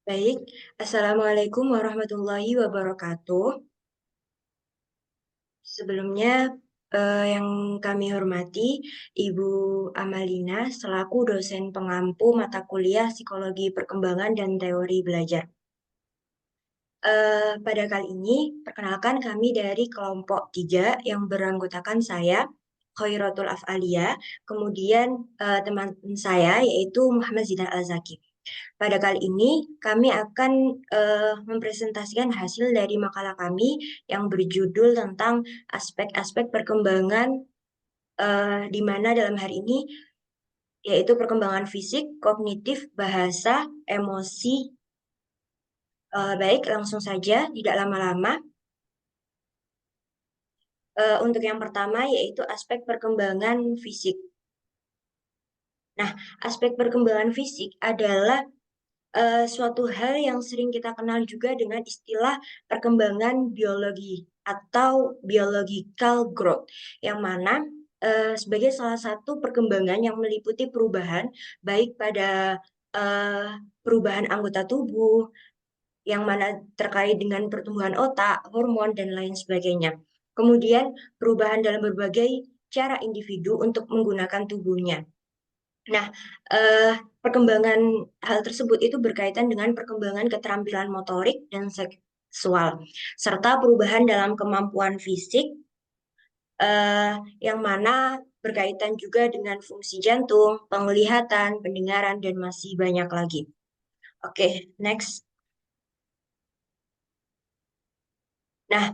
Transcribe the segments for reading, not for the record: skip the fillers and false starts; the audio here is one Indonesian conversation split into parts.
Baik, Assalamualaikum warahmatullahi wabarakatuh. Sebelumnya, yang kami hormati Ibu Amalina selaku dosen pengampu mata kuliah Psikologi Perkembangan dan Teori Belajar. Pada kali ini, perkenalkan kami dari kelompok 3 yang beranggotakan saya, Khairatul Af'alia, kemudian teman saya yaitu Muhammad Zidan Al-Zaki. Pada kali ini, kami akan mempresentasikan hasil dari makalah kami yang berjudul tentang aspek-aspek perkembangan di mana dalam hari ini yaitu perkembangan fisik, kognitif, bahasa, emosi. Baik, langsung saja, tidak lama-lama. Untuk yang pertama yaitu aspek perkembangan fisik. Nah, aspek perkembangan fisik adalah suatu hal yang sering kita kenal juga dengan istilah perkembangan biologi atau biological growth, yang mana sebagai salah satu perkembangan yang meliputi perubahan baik pada eh, perubahan anggota tubuh, yang mana terkait dengan pertumbuhan otak, hormon, dan lain sebagainya. Kemudian perubahan dalam berbagai cara individu untuk menggunakan tubuhnya. Nah, eh, perkembangan hal tersebut itu berkaitan dengan perkembangan keterampilan motorik dan seksual, serta perubahan dalam kemampuan fisik, eh, yang mana berkaitan juga dengan fungsi jantung, penglihatan, pendengaran, dan masih banyak lagi. Oke, next. Nah,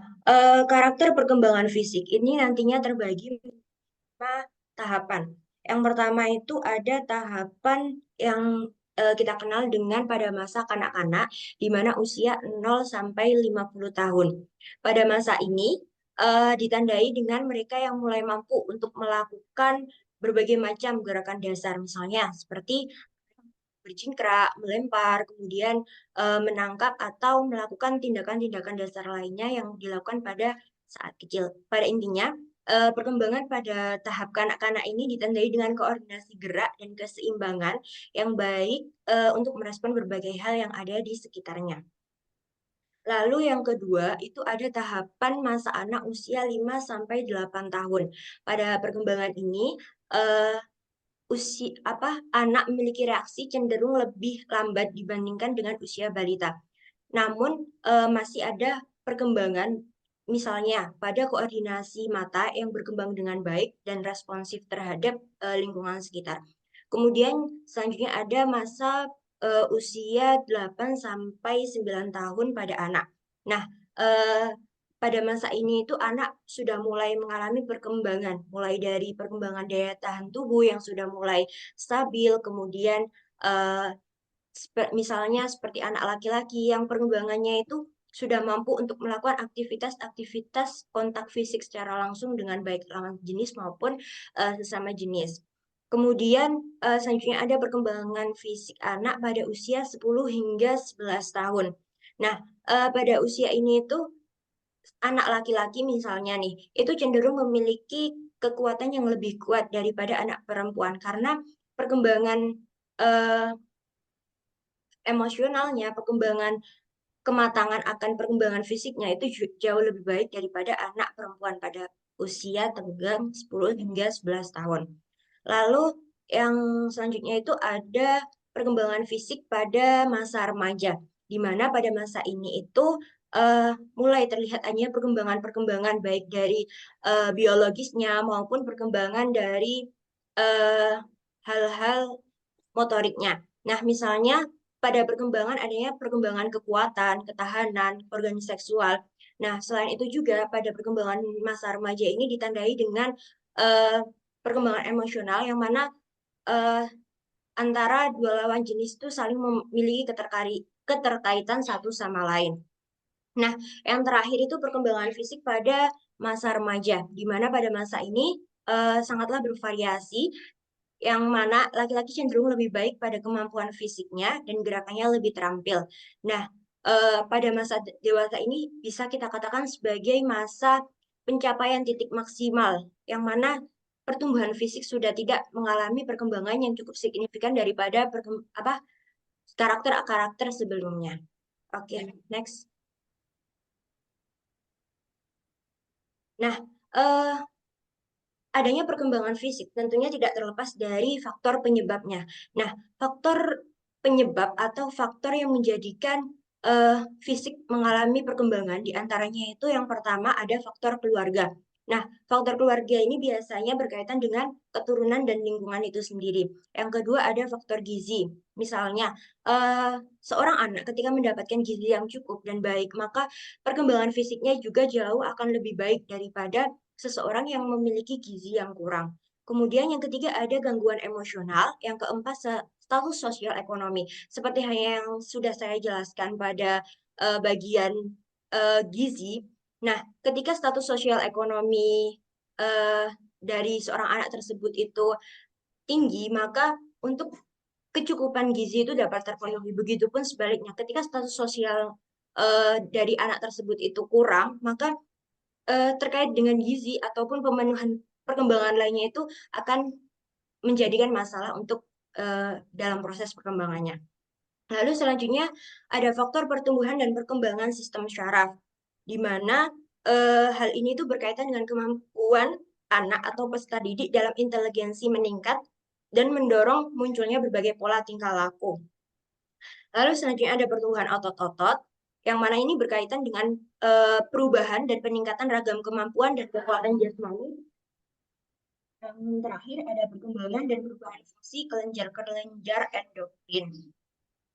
karakter perkembangan fisik ini nantinya terbagi beberapa tahapan. Yang pertama itu ada tahapan yang kita kenal dengan pada masa kanak-kanak, di mana usia 0 sampai 50 tahun. Pada masa ini ditandai dengan mereka yang mulai mampu untuk melakukan berbagai macam gerakan dasar, misalnya seperti berjingkrak, melempar, kemudian menangkap atau melakukan tindakan-tindakan dasar lainnya yang dilakukan pada saat kecil. Pada intinya, perkembangan pada tahap kanak-kanak ini ditandai dengan koordinasi gerak dan keseimbangan yang baik untuk merespon berbagai hal yang ada di sekitarnya. Lalu yang kedua itu ada tahapan masa anak usia 5 sampai 8 tahun. Pada perkembangan ini eh, anak memiliki reaksi cenderung lebih lambat dibandingkan dengan usia balita. Namun masih ada perkembangan, misalnya pada koordinasi mata yang berkembang dengan baik dan responsif terhadap lingkungan sekitar. Kemudian selanjutnya ada masa usia 8 sampai 9 tahun pada anak. Nah, eh, pada masa ini itu anak sudah mulai mengalami perkembangan, mulai dari perkembangan daya tahan tubuh yang sudah mulai stabil, kemudian eh, misalnya seperti anak laki-laki yang perkembangannya itu sudah mampu untuk melakukan aktivitas-aktivitas kontak fisik secara langsung dengan baik lawan jenis maupun sesama jenis. Kemudian selanjutnya ada perkembangan fisik anak pada usia 10 hingga 11 tahun. Nah, pada usia ini itu anak laki-laki misalnya nih, itu cenderung memiliki kekuatan yang lebih kuat daripada anak perempuan karena perkembangan eh, emosionalnya, perkembangan kematangan akan perkembangan fisiknya itu jauh lebih baik daripada anak perempuan pada usia tenggang 10 hingga 11 tahun. Lalu yang selanjutnya itu ada perkembangan fisik pada masa remaja, di mana pada masa ini itu mulai terlihat adanya perkembangan-perkembangan baik dari biologisnya maupun perkembangan dari eh, hal-hal motoriknya. Nah, misalnya pada perkembangan adanya perkembangan kekuatan, ketahanan, organisasi seksual. Nah, selain itu juga pada perkembangan masa remaja ini ditandai dengan eh, perkembangan emosional yang mana eh, antara dua lawan jenis itu saling memiliki keterkaitan satu sama lain. Nah, yang terakhir itu perkembangan fisik pada masa remaja, di mana pada masa ini sangatlah bervariasi yang mana laki-laki cenderung lebih baik pada kemampuan fisiknya dan gerakannya lebih terampil. Nah, pada masa dewasa ini bisa kita katakan sebagai masa pencapaian titik maksimal, yang mana pertumbuhan fisik sudah tidak mengalami perkembangan yang cukup signifikan daripada karakter-karakter sebelumnya. Oke, next. Nah, adanya perkembangan fisik tentunya tidak terlepas dari faktor penyebabnya. Nah, faktor penyebab atau faktor yang menjadikan fisik mengalami perkembangan diantaranya itu yang pertama ada faktor keluarga. Nah, faktor keluarga ini biasanya berkaitan dengan keturunan dan lingkungan itu sendiri. Yang kedua ada faktor gizi. Misalnya, seorang anak ketika mendapatkan gizi yang cukup dan baik, maka perkembangan fisiknya juga jauh akan lebih baik daripada seseorang yang memiliki gizi yang kurang. Kemudian yang ketiga ada gangguan emosional, yang keempat status sosial ekonomi. Seperti hanya yang sudah saya jelaskan pada bagian gizi. Nah, ketika status sosial ekonomi uh, dari seorang anak tersebut itu tinggi, maka untuk kecukupan gizi itu dapat terpenuhi. Begitupun sebaliknya, ketika status sosial dari anak tersebut itu kurang, maka terkait dengan gizi ataupun pemenuhan perkembangan lainnya itu akan menjadikan masalah untuk dalam proses perkembangannya. Lalu selanjutnya ada faktor pertumbuhan dan perkembangan sistem syaraf, di mana hal ini tuh berkaitan dengan kemampuan anak atau peserta didik dalam inteligensi meningkat dan mendorong munculnya berbagai pola tingkah laku. Lalu selanjutnya ada pertumbuhan otot-otot, yang mana ini berkaitan dengan perubahan dan peningkatan ragam kemampuan dan kekuatan jasmani. Yang terakhir ada perkembangan dan perubahan fungsi kelenjar-kelenjar endokrin.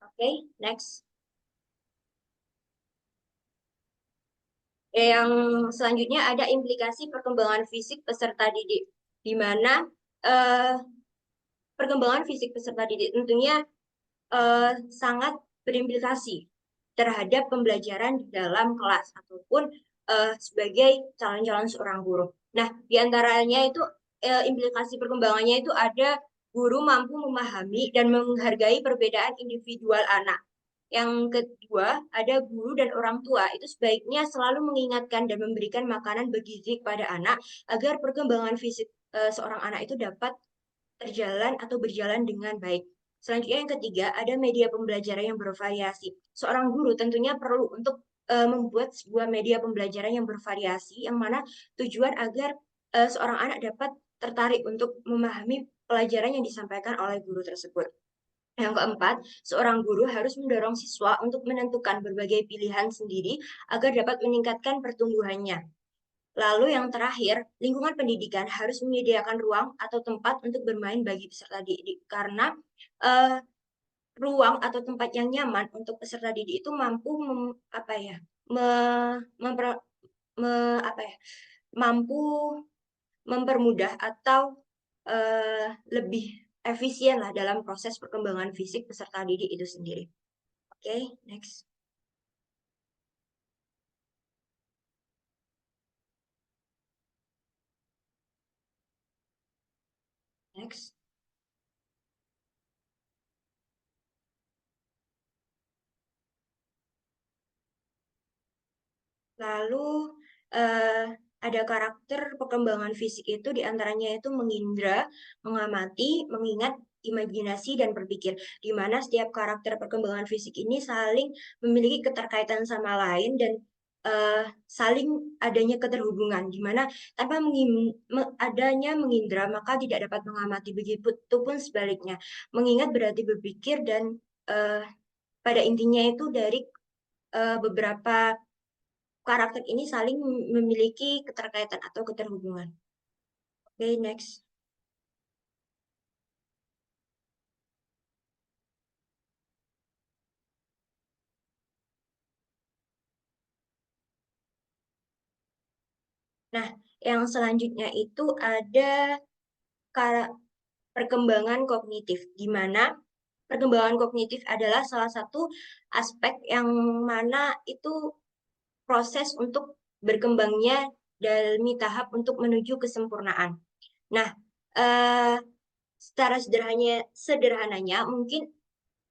Oke, next. Yang selanjutnya ada implikasi perkembangan fisik peserta didik, di mana eh, perkembangan fisik peserta didik tentunya sangat berimplikasi terhadap pembelajaran di dalam kelas ataupun sebagai calon-calon seorang guru. Nah, diantaranya itu implikasi perkembangannya itu ada guru mampu memahami dan menghargai perbedaan individual anak. Yang kedua, ada guru dan orang tua itu sebaiknya selalu mengingatkan dan memberikan makanan bergizi kepada anak agar perkembangan fisik seorang anak itu dapat berjalan dengan baik. Selanjutnya yang ketiga, ada media pembelajaran yang bervariasi. Seorang guru tentunya perlu untuk membuat sebuah media pembelajaran yang bervariasi, yang mana tujuan agar seorang anak dapat tertarik untuk memahami pelajaran yang disampaikan oleh guru tersebut. Yang keempat, seorang guru harus mendorong siswa untuk menentukan berbagai pilihan sendiri agar dapat meningkatkan pertumbuhannya. Lalu yang terakhir, lingkungan pendidikan harus menyediakan ruang atau tempat untuk bermain bagi peserta didik karena uh, ruang atau tempat yang nyaman untuk peserta didik itu mampu apa ya, me, memper, apa ya, mampu mempermudah atau lebih efisien lah dalam proses perkembangan fisik peserta didik itu sendiri. Oke, next. Next. Lalu eh, ada karakter perkembangan fisik itu diantaranya itu mengindra, mengamati, mengingat, imajinasi, dan berpikir. Di mana setiap karakter perkembangan fisik ini saling memiliki keterkaitan sama lain dan saling adanya keterhubungan. Di mana tanpa adanya mengindra maka tidak dapat mengamati. Begitu pun sebaliknya. Mengingat berarti berpikir dan eh, pada intinya itu dari beberapa karakter ini saling memiliki keterkaitan atau keterhubungan. Oke, next. Nah, yang selanjutnya itu ada perkembangan kognitif, di mana perkembangan kognitif adalah salah satu aspek yang mana itu proses untuk berkembangnya dalam tahap untuk menuju kesempurnaan. Nah, eh, secara sederhananya mungkin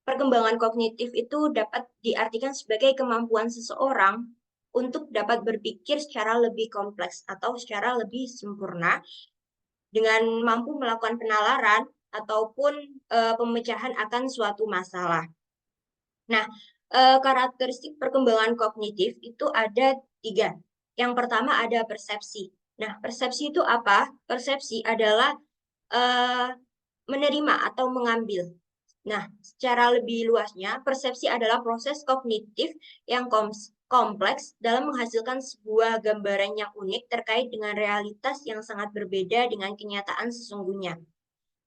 perkembangan kognitif itu dapat diartikan sebagai kemampuan seseorang untuk dapat berpikir secara lebih kompleks atau secara lebih sempurna dengan mampu melakukan penalaran ataupun pemecahan akan suatu masalah. Nah, karakteristik perkembangan kognitif itu ada 3. Yang pertama ada persepsi. Nah, persepsi itu apa? Persepsi adalah eh, menerima atau mengambil. Nah, secara lebih luasnya, persepsi adalah proses kognitif yang kompleks dalam menghasilkan sebuah gambaran yang unik terkait dengan realitas yang sangat berbeda dengan kenyataan sesungguhnya.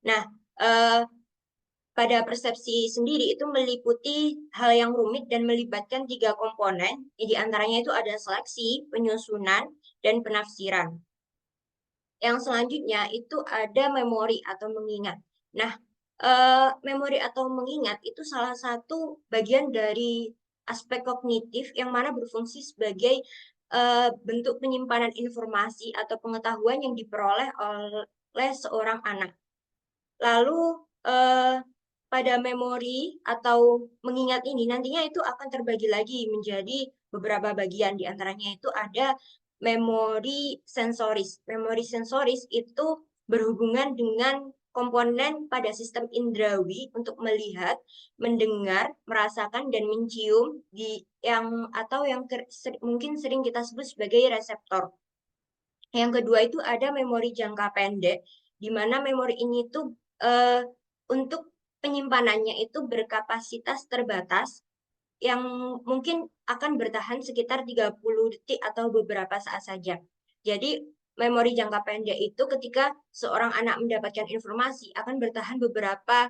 Nah, eh, pada persepsi sendiri itu meliputi hal yang rumit dan melibatkan 3 komponen, di antaranya itu ada seleksi, penyusunan, dan penafsiran. Yang selanjutnya itu ada memori atau mengingat. Nah, memori atau mengingat itu salah satu bagian dari aspek kognitif yang mana berfungsi sebagai bentuk penyimpanan informasi atau pengetahuan yang diperoleh oleh seorang anak. Lalu eh, pada memori atau mengingat ini nantinya itu akan terbagi lagi menjadi beberapa bagian. Di antaranya itu ada memori sensoris. Memori sensoris itu berhubungan dengan komponen pada sistem indrawi untuk melihat, mendengar, merasakan dan mencium di yang atau yang mungkin sering kita sebut sebagai reseptor. Yang kedua itu ada memori jangka pendek, di mana memori ini tuh untuk penyimpanannya itu berkapasitas terbatas yang mungkin akan bertahan sekitar 30 detik atau beberapa saat saja. Jadi memori jangka pendek itu ketika seorang anak mendapatkan informasi akan bertahan beberapa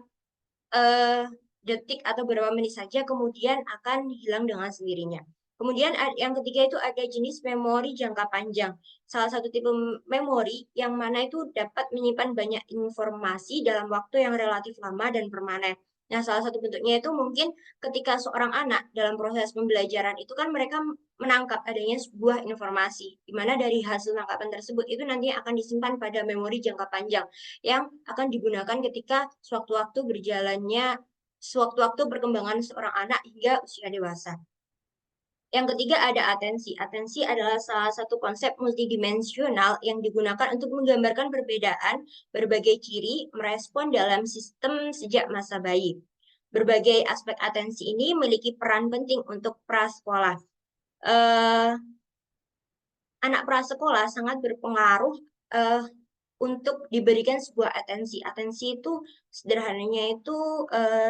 eh, detik atau beberapa menit saja, kemudian akan hilang dengan sendirinya. Kemudian yang ketiga itu ada jenis memori jangka panjang. Salah satu tipe memori yang mana itu dapat menyimpan banyak informasi dalam waktu yang relatif lama dan permanen. Nah, salah satu bentuknya itu mungkin ketika seorang anak dalam proses pembelajaran itu kan mereka menangkap adanya sebuah informasi, di mana dari hasil tangkapan tersebut itu nantinya akan disimpan pada memori jangka panjang yang akan digunakan ketika sewaktu-waktu berjalannya, sewaktu-waktu perkembangan seorang anak hingga usia dewasa. Yang ketiga ada atensi. Atensi adalah salah satu konsep multidimensional yang digunakan untuk menggambarkan perbedaan berbagai ciri merespon dalam sistem sejak masa bayi. Berbagai aspek atensi ini memiliki peran penting untuk prasekolah. Eh, Anak prasekolah sangat berpengaruh eh, untuk diberikan sebuah atensi. Atensi itu sederhananya itu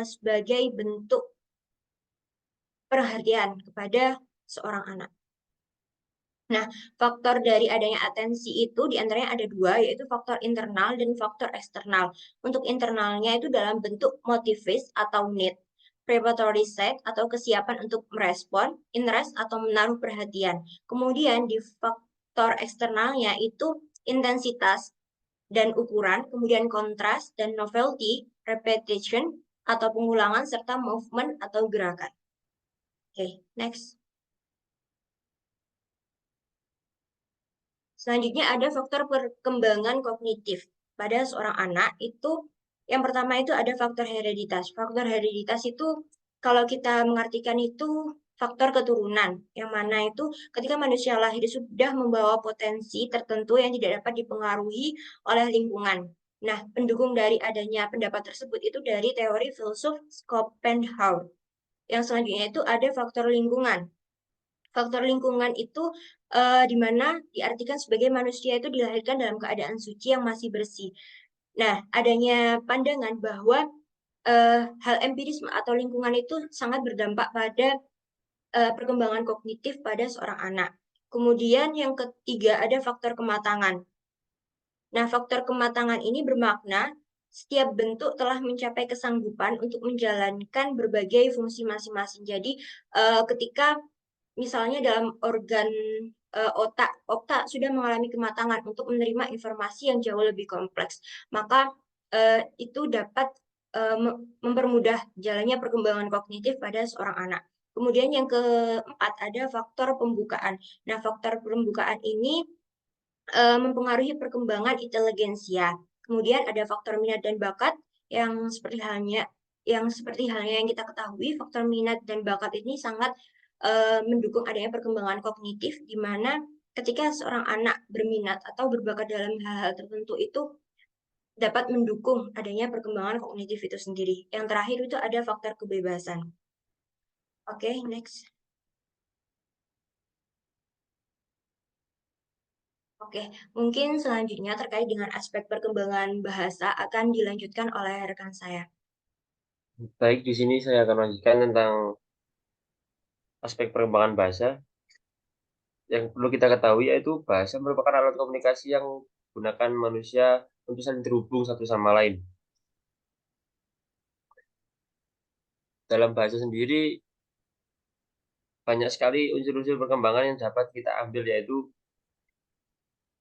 sebagai bentuk perhatian kepada seorang anak. Nah, faktor dari adanya atensi itu diantaranya ada dua, yaitu faktor internal dan faktor eksternal. Untuk internalnya itu dalam bentuk motivis atau need, preparatory set atau kesiapan untuk merespon, interest atau menaruh perhatian. Kemudian di faktor eksternalnya itu intensitas dan ukuran, kemudian kontras dan novelty, repetition atau pengulangan serta movement atau gerakan. Oke, next. Selanjutnya ada faktor perkembangan kognitif pada seorang anak itu yang pertama itu ada faktor hereditas. Faktor hereditas itu kalau kita mengartikan itu faktor keturunan yang mana itu ketika manusia lahir sudah membawa potensi tertentu yang tidak dapat dipengaruhi oleh lingkungan. Nah, pendukung dari adanya pendapat tersebut itu dari teori filsuf Schopenhauer. Yang selanjutnya itu ada faktor lingkungan. Faktor lingkungan itu di mana diartikan sebagai manusia itu dilahirkan dalam keadaan suci yang masih bersih. Nah, adanya pandangan bahwa hal empirisme atau lingkungan itu sangat berdampak pada perkembangan kognitif pada seorang anak. Kemudian yang ketiga ada faktor kematangan. Nah, faktor kematangan ini bermakna setiap bentuk telah mencapai kesanggupan untuk menjalankan berbagai fungsi masing-masing. Jadi, ketika misalnya dalam organ otak sudah mengalami kematangan untuk menerima informasi yang jauh lebih kompleks, maka itu dapat mempermudah jalannya perkembangan kognitif pada seorang anak. Kemudian yang keempat ada faktor pembukaan. Nah, faktor pembukaan ini mempengaruhi perkembangan inteligensia. Kemudian ada faktor minat dan bakat yang seperti halnya yang kita ketahui, faktor minat dan bakat ini sangat mendukung adanya perkembangan kognitif di mana ketika seorang anak berminat atau berbakat dalam hal-hal tertentu itu dapat mendukung adanya perkembangan kognitif itu sendiri. Yang terakhir itu ada faktor kebebasan. Oke, next. Oke, mungkin selanjutnya terkait dengan aspek perkembangan bahasa akan dilanjutkan oleh rekan saya. Baik, di sini saya akan lanjutkan tentang aspek perkembangan bahasa. Yang perlu kita ketahui yaitu bahasa merupakan alat komunikasi yang gunakan manusia untuk saling terhubung satu sama lain. Dalam bahasa sendiri, banyak sekali unsur-unsur perkembangan yang dapat kita ambil, yaitu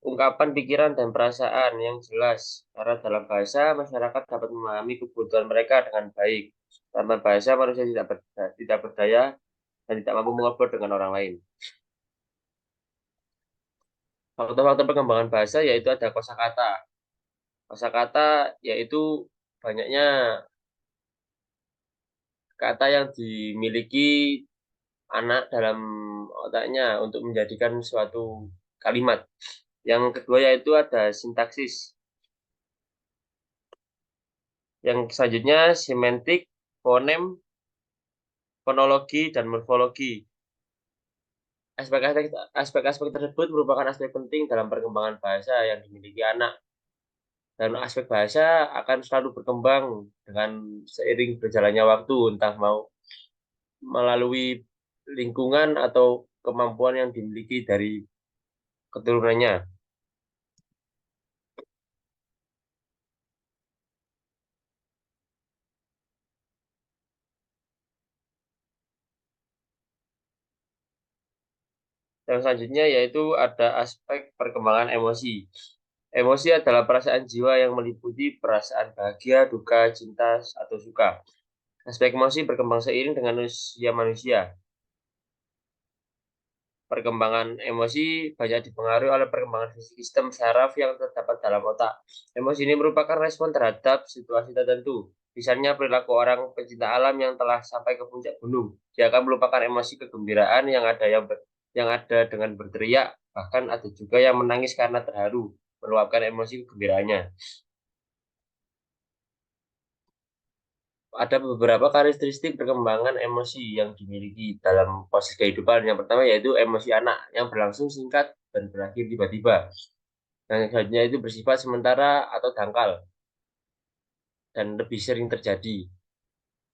ungkapan pikiran dan perasaan yang jelas. Karena dalam bahasa, masyarakat dapat memahami kebutuhan mereka dengan baik. Tanpa bahasa, manusia tidak berdaya dan tidak mampu mengobrol dengan orang lain. Faktor-faktor perkembangan bahasa yaitu ada kosakata. Kosakata yaitu banyaknya kata yang dimiliki anak dalam otaknya untuk menjadikan suatu kalimat. Yang kedua yaitu ada sintaksis. Yang selanjutnya semantik, fonem, fonologi, dan morfologi. Aspek-aspek tersebut merupakan aspek penting dalam perkembangan bahasa yang dimiliki anak. Dan aspek bahasa akan selalu berkembang dengan seiring berjalannya waktu, entah mau melalui lingkungan atau kemampuan yang dimiliki dari keturunannya. Yang selanjutnya yaitu ada aspek perkembangan emosi. Emosi adalah perasaan jiwa yang meliputi perasaan bahagia, duka, cinta, atau suka. Aspek emosi berkembang seiring dengan usia manusia. Perkembangan emosi banyak dipengaruhi oleh perkembangan sistem saraf yang terdapat dalam otak. Emosi ini merupakan respon terhadap situasi tertentu. Misalnya perilaku orang pecinta alam yang telah sampai ke puncak gunung. Dia akan melupakan emosi kegembiraan yang ada dengan berteriak, bahkan ada juga yang menangis karena terharu, meluapkan emosi kegembiraannya. Ada beberapa karakteristik perkembangan emosi yang dimiliki dalam proses kehidupan. Yang pertama yaitu emosi anak yang berlangsung singkat dan berakhir tiba-tiba. Yang selanjutnya itu bersifat sementara atau dangkal dan lebih sering terjadi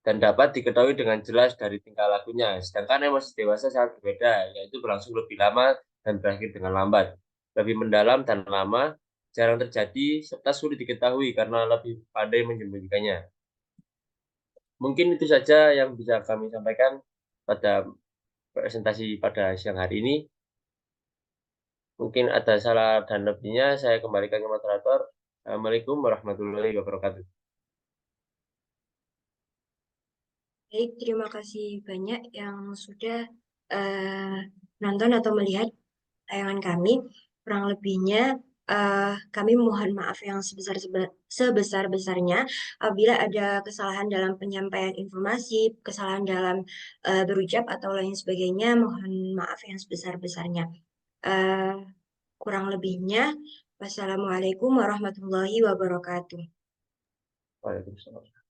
dan dapat diketahui dengan jelas dari tingkah lakunya. Sedangkan emosi dewasa sangat berbeda, yaitu berlangsung lebih lama dan berakhir dengan lambat. Lebih mendalam dan lama, jarang terjadi serta sulit diketahui karena lebih pandai menyembunyikannya. Mungkin itu saja yang bisa kami sampaikan pada presentasi pada siang hari ini. Mungkin ada salah dan lebihnya, saya kembalikan ke moderator. Assalamualaikum warahmatullahi wabarakatuh. Baik, terima kasih banyak yang sudah eh, nonton atau melihat tayangan kami. Kurang lebihnya kami mohon maaf yang sebesar-besarnya apabila ada kesalahan dalam penyampaian informasi, kesalahan dalam berucap atau lain sebagainya. Mohon maaf yang sebesar-besarnya. Eh, Kurang lebihnya, wassalamualaikum warahmatullahi wabarakatuh. Waalaikumsalam.